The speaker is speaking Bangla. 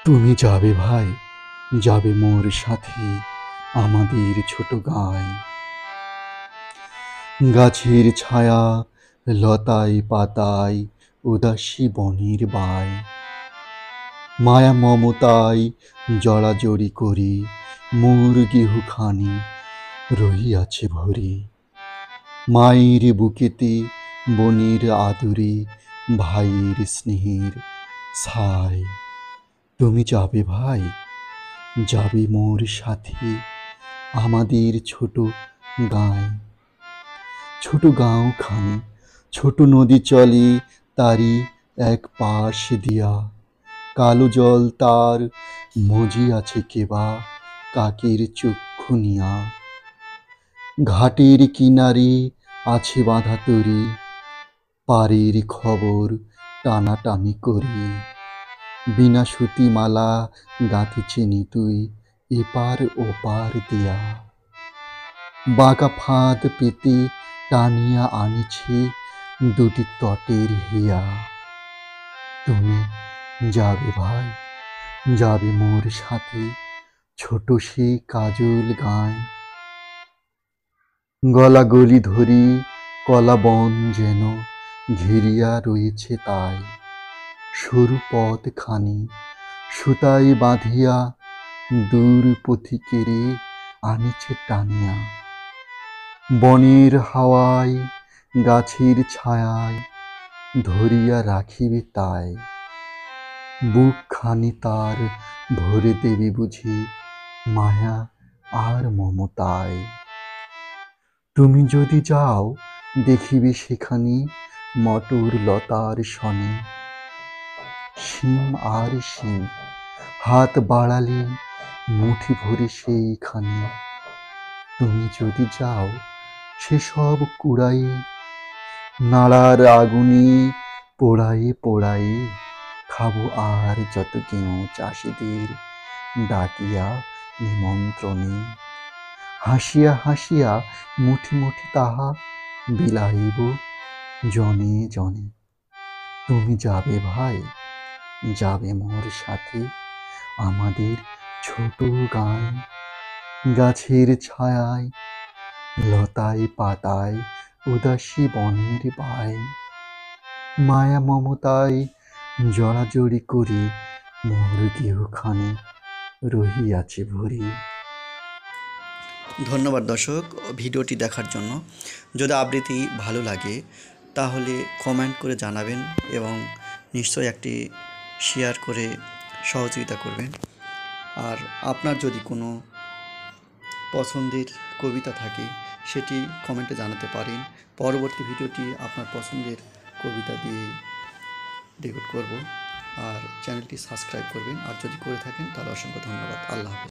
তুমি যাবে ভাই, যাবে মোর সাথে আমাদের ছোট গাঁয়। গাছের ছায়া, লতায় পাতায়, উদাসী বনের বায়। মায়া মমতায় জড়াজড়ি করি মোর গেহুখানি রহিয়াছে ভরি। মায়ের বুকেতে বনের আদরে ভাইয়ের স্নেহের ছায়। তুমি যাবে ভাই, যাবে মোর সাথে আমাদের ছোট গাঁয়। ছোট গাঁওখানি, ছোট নদী চলে তারই এক পাশ দিয়া। কালো জল তার মজিয়াছে কেবা কাকের চক্ষু নিয়া। ঘাটের কিনারে আছে বাঁধা তরি, পাড়ের খবর টানাটানি করি। বিনা সুতিমালা গাঁথিছি নিতুই এপার ওপার দিয়া। বাঁকা ফাঁদ পেতে টানিয়া আনিছে দুটি তটের হিয়া। তুমি যাবে ভাই, যাবে মোর সাথে ছোট সে কাজল গাঁয়। গলাগলি ধরি কলা বন যেন ঘিরিয়া রয়েছে তাই। সরু পথখানি সুতায় বাঁধিয়া দূর পথিকেরে আনিছে টানিয়া। বনের হাওয়ায় গাছের ছায়ায় ধরিয়া রাখিবে তাই। বুকখানি তার ভরে দেবে বুঝি মায়া আর মমতায়। তুমি যদি যাও দেখিবে সেখানে মটর লতার শনে। শিম আর শিম হাত বাড়ালে মুঠি ভরে সেইখানে। তুমি যদি যাও সেসব কুড়ায়ে, নাড়ার আগুনে পোড়ায়ে পোড়ায়ে খাবো আর যত গেঁয়ো চাষিদের ডাকিয়া নিমন্ত্রণে। হাসিয়া হাসিয়া মুঠি মুঠি তাহা বিলাইব জনে জনে। তুমি যাবে ভাই, যাবে মোর সাথে আমাদের ছোট গাঁয়। গাছের ছায়ায়, লতায় পাতায়, উদাসী বনের বায়। মায়া মমতায় জড়াজড়ি করি মোর গেহুখানি রহিয়াছে ভরি। ধন্যবাদ দর্শক ভিডিওটি দেখার জন্য। যদি আবৃত্তি ভালো লাগে তাহলে কমেন্ট করে জানাবেন এবং নিশ্চয়ই একটি শেয়ার করে সহযোগিতা করবেন। আর আপনার যদি কোনো পছন্দের কবিতা থাকে সেটি কমেন্টে জানাতে পারেন। পরবর্তী ভিডিওটি আপনার পছন্দের কবিতা দিয়ে রেকর্ড করব। আর চ্যানেলটি সাবস্ক্রাইব করবেন, আর যদি করে থাকেন তাহলে অসংখ্য ধন্যবাদ। আল্লাহ হাফেজ।